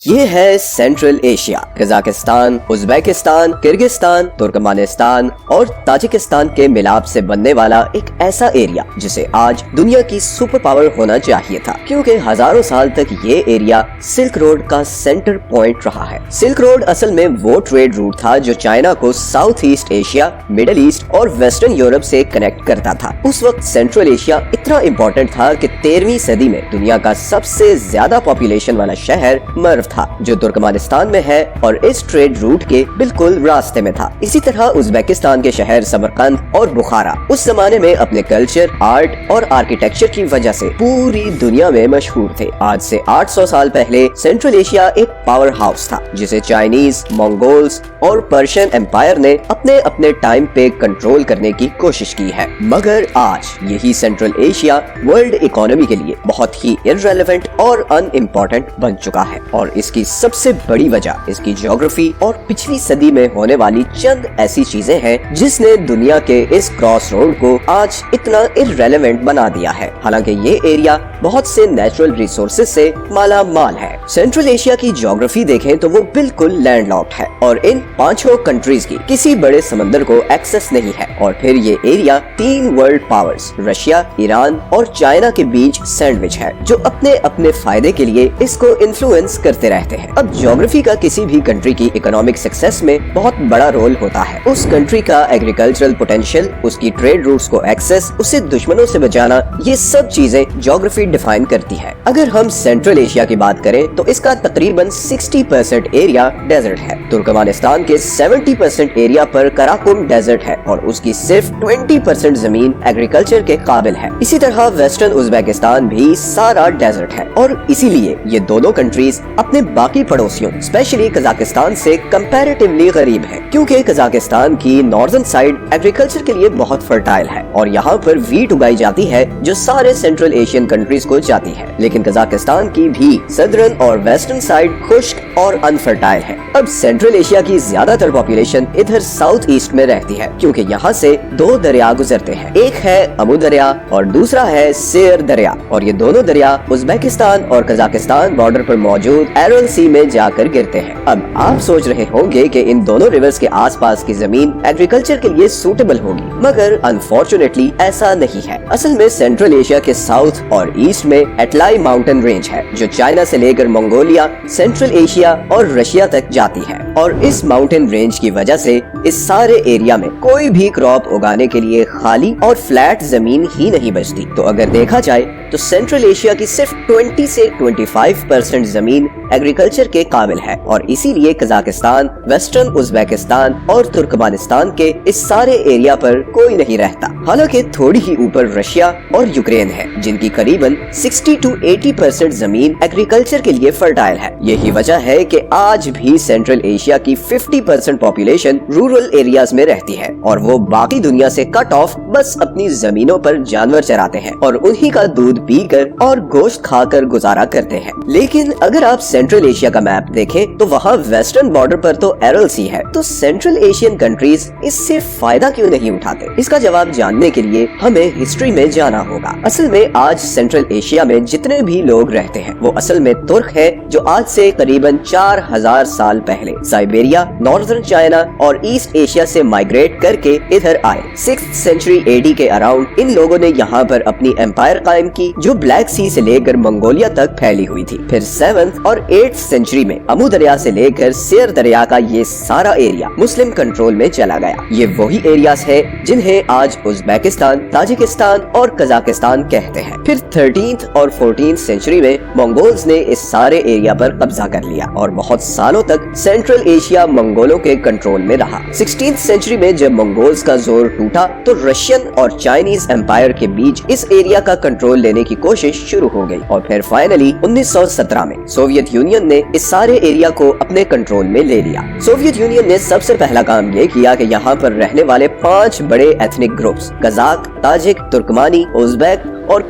یہ ہے central Asia, Kazakhstan, Uzbekistan, Kyrgyzstan, Turkmenistan اور تاجکستان کے ملاپ سے بننے والا ایک ایسا ایریا جسے آج دنیا کی سپر پاور ہونا چاہیے تھا، کیونکہ ہزاروں سال تک یہ ایریا سلک روڈ کا سینٹر پوائنٹ رہا ہے۔ سلک روڈ اصل میں وہ ٹریڈ روٹ تھا جو چائنا کو South East Asia, Middle East اور ویسٹرن یورپ سے کنیکٹ کرتا تھا۔ اس وقت سینٹرل ایشیا اتنا امپورٹنٹ تھا کہ 13ویں صدی میں دنیا کا سب سے زیادہ پاپولیشن والا شہر مرو تھا، جو ترکمانستان میں ہے اور اس ٹریڈ روٹ کے بالکل راستے میں تھا۔ اسی طرح ازبیکستان کے شہر سمرقند اور بخارا اس زمانے میں اپنے کلچر، آرٹ اور آرکیٹیکچر کی وجہ سے پوری دنیا میں مشہور تھے۔ آج سے 800 سال پہلے سینٹرل ایشیا ایک پاور ہاؤس تھا جسے چائنیز، منگولز اور پرشین امپائر نے اپنے ٹائم پہ کنٹرول کرنے کی کوشش کی ہے، مگر آج یہی سینٹرل ایشیا ورلڈ اکانومی کے لیے بہت ہی irrelevant اور ان امپورٹنٹ بن چکا ہے، اور اس کی سب سے بڑی وجہ اس کی جیوگرافی اور پچھلی صدی میں ہونے والی چند ایسی چیزیں ہیں جس نے دنیا کے اس کراس روڈ کو آج اتنا irrelevant بنا دیا ہے۔ حالانکہ یہ ایریا بہت سے نیچرل ریسورسز سے مالا مال ہے۔ سینٹرل ایشیا کی جیوگرافی دیکھیں تو وہ بالکل لینڈ لاکڈ ہے اور ان 5 کنٹریز کی کسی بڑے سمندر کو ایکسس نہیں ہے، اور پھر یہ area 3 world powers Russia, Iran اور چائنا کے بیچ سینڈوچ ہے، جو اپنے فائدے کے لیے اس کو انفلوئنس کرتے رہتے ہیں۔ اب جیوگرافی کا کسی بھی کنٹری کی اکنامک سکسیس میں بہت بڑا رول ہوتا ہے۔ اس کنٹری کا ایگریکلچرل پوٹینشیل، اس کی ٹریڈ روٹس کو ایکسس، اسے دشمنوں سے بچانا، یہ سب چیزیں جیوگرافی ڈیفائن کرتی ہے۔ اگر ہم سینٹرل ایشیا کی بات کریں تو اس کا تقریباً 60% ایریا ڈیزرٹ ہے۔ ترکمانستان کے 70% ایریا پر کراکوم ڈیزرٹ ہے اور اس کی صرف 20% زمین ایگریکلچر کے قابل ہے۔ اسی طرح ویسٹرن ازبیکستان بھی سارا ڈیزرٹ ہے، اور اسی لیے یہ دونوں کنٹریز اپنے باقی پڑوسیوں اسپیشلی قزاقستان سے کمپیریٹیولی غریب ہے، کیونکہ قزاقستان کی نارتھرن سائیڈ ایگریکلچر کے لیے بہت فرٹائل ہے اور یہاں پر ویٹ اگائی جاتی ہے جو سارے سینٹرل ایشین کنٹریز کو جاتی ہے، لیکن قزاقستان کی بھی سدرن اور ویسٹرن سائیڈ خشک اور انفرٹائل ہے۔ اب سینٹرل ایشیا کی زیادہ تر پاپولیشن ادھر ساؤتھ ایسٹ میں رہتی ہے، کیونکہ یہاں سے 2 دریا گزرتے ہیں، ایک ہے امو دریا اور دوسرا ہے سیر دریا، اور یہ دونوں دریا ازبیکستان اور قزاقستان بارڈر پر موجود ایرل سی میں جا کر گرتے ہیں۔ اب آپ سوچ رہے ہوں گے کہ ان دونوں ریورز کے آس پاس کی زمین ایگریکلچر کے لیے سوٹیبل ہوگی، مگر انفارچونیٹلی ایسا نہیں ہے۔ اصل میں سینٹرل ایشیا کے ساؤتھ اور ایسٹ میں ایٹلائی ماؤنٹین رینج ہے جو چائنا سے لے کر منگولیا، سینٹرل ایشیا اور رشیا تک جاتی ہے، اور اس ماؤنٹین رینج کی وجہ سے اس سارے ایریا میں کوئی بھی کراپ اگانے کے لیے خالی اور فلیٹ زمین ہی نہیں بچتی۔ تو اگر دیکھا جائے تو سینٹرل ایشیا کی صرف 20 سے 25% زمین ایگریکلچر کے قابل ہے، اور اسی لیے قزاقستان، ویسٹرن ازبیکستان اور ترکمانستان کے اس سارے ایریا پر کوئی نہیں رہتا۔ حالانکہ تھوڑی ہی اوپر رشیا اور یوکرین ہے جن کی قریباً 60 to 80% زمین ایگریکلچر کے لیے فرٹائل ہے۔ یہی وجہ ہے کہ آج بھی سینٹرل ایشیا کی 50% پاپولیشن رورل ایریاز میں رہتی ہے، اور وہ باقی دنیا سے کٹ آف بس اپنی زمینوں پر جانور چراتے ہیں اور انہی کا دودھ پی کر اور گوشت کھا کر گزارا کرتے ہیں۔ لیکن اگر آپ سینٹرل ایشیا کا میپ دیکھیں تو وہاں ویسٹرن بارڈر پر تو ایرل سی ہے، تو سینٹرل ایشین کنٹریز اس سے فائدہ کیوں نہیں اٹھاتے؟ اس کا جواب جاننے کے لیے ہمیں ہسٹری میں جانا ہوگا۔ اصل میں آج سینٹرل ایشیا میں جتنے بھی لوگ رہتے ہیں وہ اصل میں ترک ہے، جو آج سے قریباً 4000 سال پہلے سائبیریا، نارتھرن چائنا اور ایسٹ ایشیا سے مائگریٹ کر کے ادھر آئے۔ 6th century AD کے اراؤنڈ ان لوگوں نے یہاں پر اپنی امپائر قائم کی جو بلیک سی سے لے کر منگولیا تک پھیلی ہوئی تھی۔ پھر 7th اور 8th century میں امو دریا سے لے کر سیر دریا کا یہ سارا ایریا مسلم کنٹرول میں چلا گیا۔ یہ وہی ایریاز ہے جنہیں آج ازبیکستان، تاجکستان اور قزاقستان کہتے ہیں۔ پھر 13th اور 14th century میں منگولز نے اس سارے ایریا پر قبضہ کر لیا اور بہت سالوں تک سینٹرل ایشیا منگولوں کے کنٹرول میں رہا۔ 16th century میں جب منگولز کا زور ٹوٹا تو رشین اور چائنیز امپائر کے بیچ اس ایریا کا کنٹرول لینے کی کوشش شروع ہو گئی، اور پھر فائنلی 1917 میں سوویت یونین نے اس سارے ایریا کو اپنے کنٹرول میں لے لیا۔ سوویت یونین نے سب سے پہلا کام یہ کیا کہ یہاں پر رہنے والے 5 بڑے ایتھنک گروپس قزاق، تاجک، ترکمانی، ازبیک اور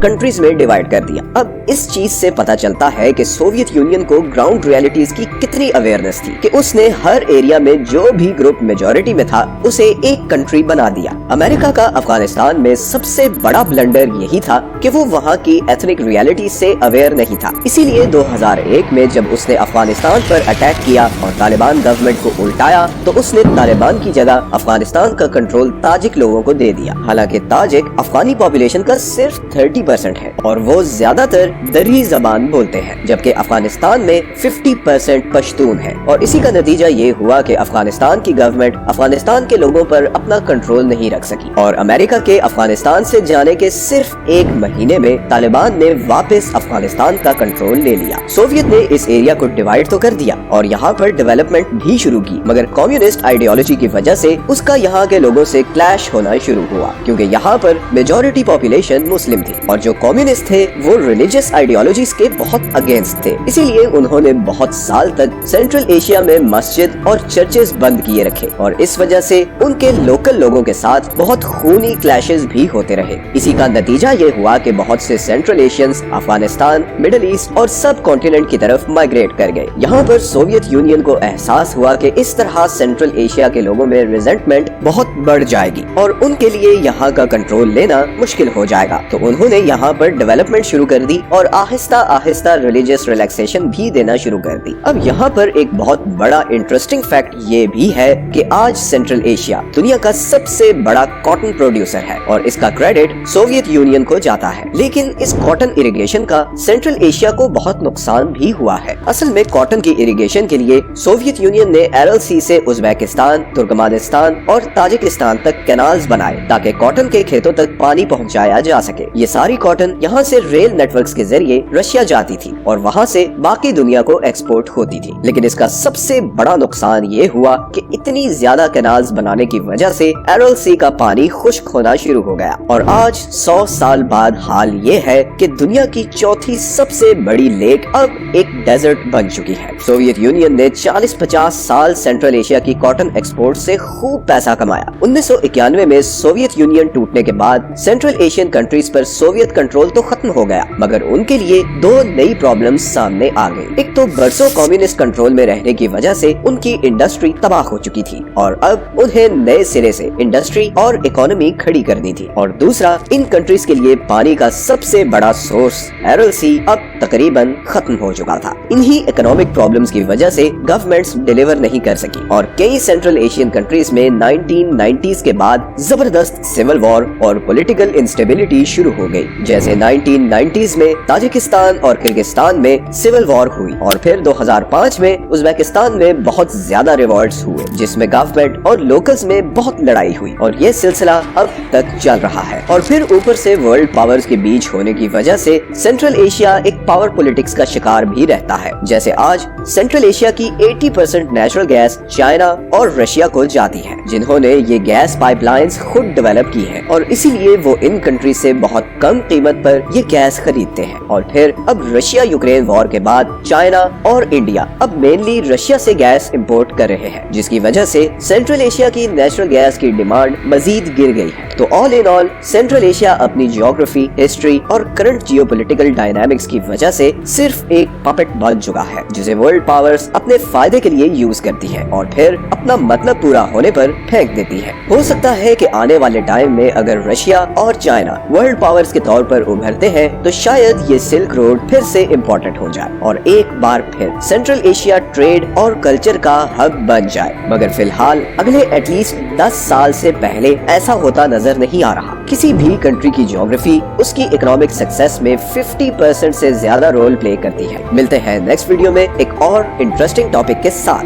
کنٹریز میں ڈیوائیڈ کر دیا۔ اب اس چیز سے پتہ چلتا ہے کہ سوویت یونین کو گراؤنڈ ریالٹیز کی کتنی اویئرنس تھی کہ اس نے ہر ایریا میں جو بھی گروپ میجورٹی میں تھا اسے ایک کنٹری بنا دیا۔ امریکہ کا افغانستان میں سب سے بڑا بلنڈر یہی تھا کہ وہ وہاں کی ایتھنک ریالٹیز سے اویئر نہیں تھا، اسی لیے 2001 میں جب اس نے افغانستان پر اٹیک کیا اور طالبان گورنمنٹ کو الٹایا تو اس نے طالبان کی جگہ افغانستان کا کنٹرول تاجک لوگوں کو دے دیا۔ حالانکہ تاجک افغانی پاپولیشن کا صرف 30% ہے اور وہ زیادہ تر دری زبان بولتے ہیں، جبکہ افغانستان میں 50% پشتون ہے، اور اسی کا نتیجہ یہ ہوا کہ افغانستان کی گورنمنٹ افغانستان کے لوگوں پر اپنا کنٹرول نہیں رکھ سکی، اور امریکہ کے افغانستان سے جانے کے صرف 1 مہینے میں طالبان نے واپس افغانستان کا کنٹرول لے لیا۔ سوویت نے اس ایریا کو ڈیوائیڈ تو کر دیا اور یہاں پر ڈیولپمنٹ بھی شروع کی، مگر کمیونسٹ آئیڈیالوجی کی وجہ سے اس کا یہاں کے لوگوں سے کلیش ہونا شروع ہوا، کیونکہ یہاں پر میجورٹی پاپولیشن مسلم تھی اور جو کمیونسٹ تھے وہ ریلیجیس آئیڈیالوجیز کے بہت اگینسٹ تھے، اسی لیے انہوں نے بہت سال تک سینٹرل ایشیا میں مسجد اور چرچز بند کیے رکھے، اور اس وجہ سے ان کے لوکل لوگوں کے ساتھ بہت خونی کلیشز بھی ہوتے رہے۔ اسی کا نتیجہ یہ ہوا کہ بہت سے Central Asians Afghanistan, Middle East اور سب کانٹیننٹ کی طرف مائگریٹ کر گئے۔ یہاں پر سوویت یونین کو احساس ہوا کہ اس طرح سینٹرل ایشیا کے لوگوں میں ریزنٹمنٹ بہت بڑھ جائے گی اور ان کے لیے یہاں کا کنٹرول لینا مشکل ہو جائے گا، تو انہوں نے یہاں پر ڈیولپمنٹ شروع کر دی اور آہستہ آہستہ ریلیجیس ریلیکسیشن بھی دینا شروع کر دی۔ اب یہاں پر ایک بہت بڑا انٹرسٹنگ فیکٹ یہ بھی ہے کہ آج سینٹرل ایشیا دنیا کا سب سے بڑا کاٹن پروڈیوسر ہے اور اس کا کریڈٹ سوویت یونین کو جاتا ہے، لیکن اس کاٹن اریگیشن کا سینٹرل ایشیا کو بہت نقصان بھی ہوا ہے۔ اصل میں کاٹن کی اریگیشن کے لیے سوویت یونین نے ایرل سی سے ازبیکستان، ترکمانستان اور تاجکستان تک کینالز بنائے تاکہ کاٹن کے کھیتوں تک پانی پہنچایا جا سکے۔ یہ ساری کاٹن یہاں سے ریل نیٹ ورکس کے ذریعے رشیا جاتی تھی اور وہاں سے باقی دنیا کو ایکسپورٹ ہوتی تھی، لیکن اس کا سب سے بڑا نقصان یہ ہوا کہ اتنی زیادہ کینالز بنانے کی وجہ سے ایرل سی کا پانی خشک ہونا شروع ہو گیا، اور آج 100 سال بعد حال یہ ہے کہ دنیا کی چوتھی سب سے بڑی لیک اب ایک ڈیزرٹ بن چکی ہے۔ سوویت یونین نے 40-50 سال سینٹرل ایشیا کی کاٹن ایکسپورٹ سے خوب پیسہ کمایا۔ 1991 میں سوویت یونین ٹوٹنے کے بعد سینٹرل ایشین کنٹریز پر سوویت کنٹرول تو ختم ہو گیا، مگر ان کے لیے 2 نئی پرابلمز سامنے آ گئی۔ ایک تو برسوں کمیونسٹ کنٹرول میں رہنے کی وجہ سے ان کی انڈسٹری تباہ ہو چکی تھی اور اب انہیں نئے سرے سے انڈسٹری اور اکانومی کھڑی کرنی تھی، اور دوسرا ان کنٹریز کے لیے پانی کا سب سے بڑا سورس ایرل سی اب تقریباً ختم ہو چکا تھا۔ انہی اکنامک پرابلمز کی وجہ سے گورنمنٹس ڈیلیور نہیں کر سکی اور کئی سینٹرل ایشین کنٹریز میں 1990s کے بعد زبردست سول وار اور پولیٹیکل انسٹیبلٹی شروع ہو گئی، جیسے 1990s میں تاجکستان اور کرگستان میں سول وار ہوئی، اور پھر 2005 میں ازبیکستان میں بہت زیادہ ریوالٹس ہوئے جس میں گورنمنٹ اور لوکلز میں بہت لڑائی ہوئی، اور یہ سلسلہ اب تک چل رہا ہے۔ اور پھر اوپر سے ورلڈ پاورز کے بیچ ہونے کی وجہ سے سینٹرل ایشیا ایک پاور پولیٹکس کا شکار بھی رہتا ہے، جیسے آج سینٹرل ایشیا کی 80% نیچرل گیس چائنا اور رشیا کو جاتی ہے، جنہوں نے یہ گیس پائپ لائنز خود ڈیولپ کی ہیں، اور اسی لیے وہ ان کنٹری سے بہت کم قیمت پر یہ گیس خریدتے ہیں۔ اور پھر اب رشیا یوکرین وار کے بعد چائنا اور انڈیا اب مینلی رشیا سے گیس امپورٹ کر رہے ہیں، جس کی وجہ سے سینٹرل ایشیا کی نیچرل گیس کی ڈیمانڈ مزید گر گئی ہے۔ تو آل ان آل سینٹرل ایشیا اپنی جیوگرافی، ہسٹری اور کرنٹ جیو پولیٹیکل ڈائنامکس کی وجہ سے صرف ایک پپٹ بن چکا ہے، جسے ورلڈ پاورز اپنے فائدے کے لیے یوز کرتی ہے اور پھر اپنا مطلب پورا ہونے پر پھینک دیتی ہے۔ ہو سکتا ہے کہ آنے والے ٹائم میں اگر رشیا اور چائنا ورلڈ پاورز کے طور پر ابھرتے ہیں تو شاید یہ سلک روڈ پھر سے امپورٹنٹ ہو جائے اور ایک بار پھر سینٹرل ایشیا ٹریڈ اور کلچر کا ہب بن جائے، مگر فی الحال اگلے ایٹ لیسٹ 10 سال سے پہلے ایسا ہوتا نظر نہیں آ رہا۔ کسی بھی کنٹری کی جیوگرافی اس کی اکنامک سکسیس میں 50% سے زیادہ رول پلے کرتی ہے۔ ملتے ہیں نیکسٹ ویڈیو میں ایک اور انٹرسٹنگ ٹاپک کے ساتھ۔